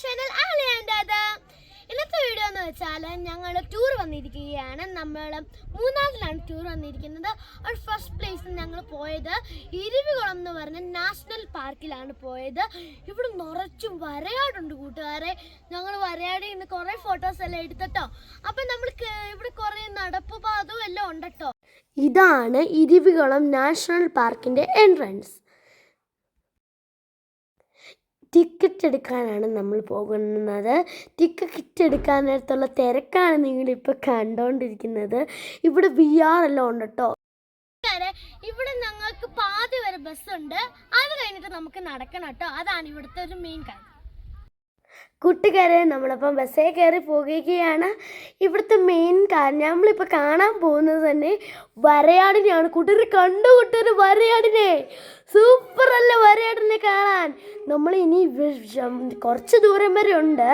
Channel ആലിയാൻ്റെ ഇന്നത്തെ video എന്ന് വെച്ചാൽ ഞങ്ങൾ ടൂർ വന്നിരിക്കുകയാണ്. നമ്മൾ മൂന്നാറിലാണ് ടൂർ വന്നിരിക്കുന്നത്. ഒരു ഫസ്റ്റ് പ്ലേസ് ഞങ്ങൾ പോയത് ഇരവികുളം എന്ന് പറഞ്ഞ നാഷണൽ പാർക്കിലാണ് പോയത്. ഇവിടെ നിറച്ചും വരയാടുണ്ട് കൂട്ടുകാരെ. ഞങ്ങൾ വരയാടിൽ നിന്ന് കുറേ ഫോട്ടോസ് എല്ലാം എടുത്തിട്ടോ. അപ്പം നമ്മൾക്ക് ഇവിടെ കുറേ നടപ്പ് പാതവും എല്ലാം ഉണ്ട് കേട്ടോ. ഇതാണ് ഇരവികുളം നാഷണൽ പാർക്കിൻ്റെ എൻട്രൻസ്. ടിക്കറ്റ് എടുക്കാനാണ് നമ്മൾ പോകുന്നത്. ടിക്കറ്റ് എടുക്കാൻ നേരത്തുള്ള തിരക്കാണ് നിങ്ങളിപ്പോൾ കണ്ടുകൊണ്ടിരിക്കുന്നത്. ഇവിടെ VR എല്ലാം ഉണ്ട് കേട്ടോ. ഇവിടെ ഞങ്ങൾക്ക് പാതി വരെ ബസ്സുണ്ട്. അത് കഴിഞ്ഞിട്ട് നമുക്ക് നടക്കണം കേട്ടോ. അതാണ് ഇവിടുത്തെ ഒരു മെയിൻ കാര്യം. കൂട്ടുകാരെ, നമ്മളിപ്പം ബസ്സേ കയറി പോകുകയാണ്. ഇവിടുത്തെ മെയിൻ കാര്യം നമ്മളിപ്പോൾ കാണാൻ പോകുന്നത് തന്നെ വരയാടിനെയാണ്. കൂട്ടുകാർ കണ്ടു, കൂട്ടുകാർ വരയാടിനെ സൂപ്പറല്ലേ വരയാടിനെ കാണാൻ. നമ്മൾ ഇനി കുറച്ച് ദൂരം വരെ ഉണ്ട്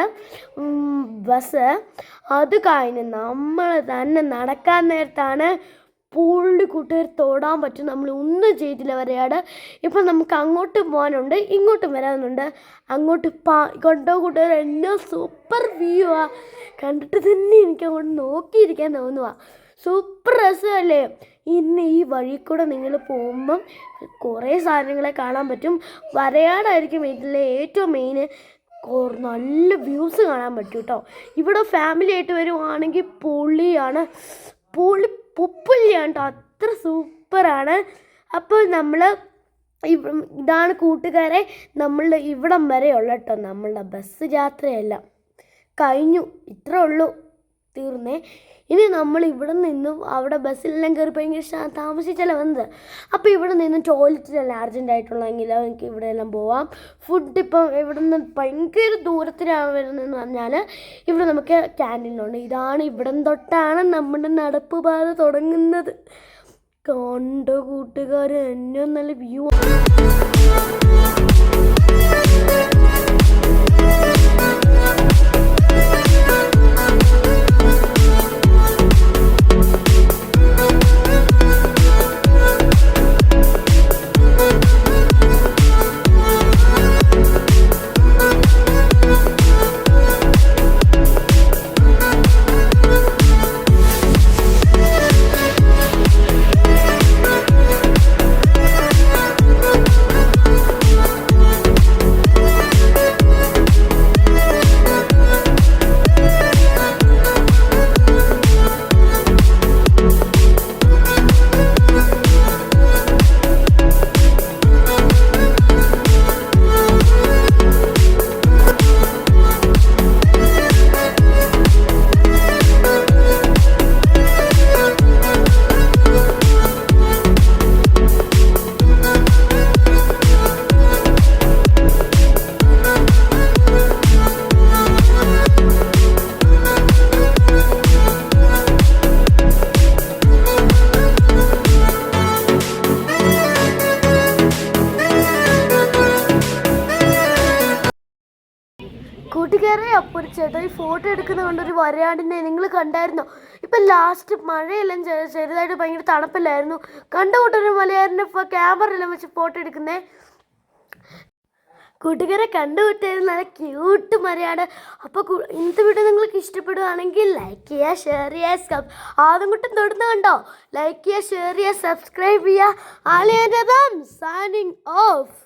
ബസ്. അത് കഴിഞ്ഞ് നമ്മൾ തന്നെ നടക്കാൻ നേരത്താണ് പുള്ളി കൂട്ടുകാർ തൊടാൻ പറ്റും. നമ്മൾ ഒന്നും ചെയ്തില്ല വരയാട്. ഇപ്പം നമുക്ക് അങ്ങോട്ട് പോകാനുണ്ട്, ഇങ്ങോട്ടും വരാനുണ്ട്. അങ്ങോട്ട് കൊണ്ടോ കൂട്ടുകാർ, എന്നോ സൂപ്പർ വ്യൂ ആ. കണ്ടിട്ട് തന്നെ എനിക്ക് അങ്ങോട്ട് നോക്കിയിരിക്കാൻ തോന്നുക. സൂപ്പർ രസമല്ലേ. ഇന്ന് ഈ വഴി കൂടെ നിങ്ങൾ പോകുമ്പം കുറേ സാധനങ്ങളെ കാണാൻ പറ്റും. വരയാടായിരിക്കും ഇതിലെ ഏറ്റവും മെയിൻ. നല്ല വ്യൂസ് കാണാൻ പറ്റും കേട്ടോ. ഇവിടെ ഫാമിലി ആയിട്ട് വരുവാണെങ്കിൽ പൊളിയാണ്. പൊപ്പുള്ളിയാണ് കേട്ടോ. അത്ര സൂപ്പറാണ്. അപ്പോൾ നമ്മൾ ഇതാണ് കൂട്ടുകാരെ നമ്മളുടെ ഇവിടം വരെയുള്ള കേട്ടോ നമ്മളുടെ ബസ് യാത്രയല്ല. കഴിഞ്ഞു, ഇത്രേ ഉള്ളൂ, തീർന്നേ. ഇനി നമ്മൾ ഇവിടെ നിന്നും അവിടെ ബസ്സിലെല്ലാം കയറി ഭയങ്കര താമസിച്ചല്ല വന്നത്. അപ്പോൾ ഇവിടെ നിന്ന് ടോയ്ലറ്റിലെല്ലാം അർജൻറ്റായിട്ടുള്ളെങ്കിൽ എനിക്ക് ഇവിടെ എല്ലാം പോവാം. ഫുഡ് ഇപ്പം ഇവിടെ നിന്ന് ഭയങ്കര ദൂരത്തിലാണ് വരുന്നതെന്ന് പറഞ്ഞാൽ ഇവിടെ നമുക്ക് ക്യാൻറ്റീനുണ്ട്. ഇതാണ് ഇവിടം തൊട്ടാണ് നമ്മുടെ നടപ്പ് പാത തുടങ്ങുന്നത്. കണ്ടോ കൂട്ടുകാർ, എന്നെ നല്ല വ്യൂ. കൂട്ടുകാരെ, അപ്പോൾ ഒരു ചേട്ടാ ഈ ഫോട്ടോ എടുക്കുന്ന കൊണ്ടൊരു വരയാടിനെ നിങ്ങൾ കണ്ടായിരുന്നോ? ഇപ്പം ലാസ്റ്റ് മഴയെല്ലാം ചെറുതായിട്ട് ഭയങ്കര തണുപ്പില്ലായിരുന്നു. കണ്ടുകൂട്ടൊരു മലയാറിൻ്റെ ക്യാമറയെല്ലാം വെച്ച് ഫോട്ടോ എടുക്കുന്നേ. കൂട്ടുകാരെ, കണ്ടുകൂട്ടായിരുന്നു നല്ല ക്യൂട്ട് മരയാട്. അപ്പോൾ ഇന്നത്തെ വീഡിയോ നിങ്ങൾക്ക് ഇഷ്ടപ്പെടുകയാണെങ്കിൽ ലൈക്ക് ചെയ്യുക, ഷെയർ ചെയ്യുക. ആദ്യം കൂട്ടം തൊടുന്ന കണ്ടോ? ലൈക്ക് ചെയ്യുക, ഷെയർ ചെയ്യുക, സബ്സ്ക്രൈബ് ചെയ്യുക. ആലിയാൻ്റെ സൈനിങ് ഓഫ്.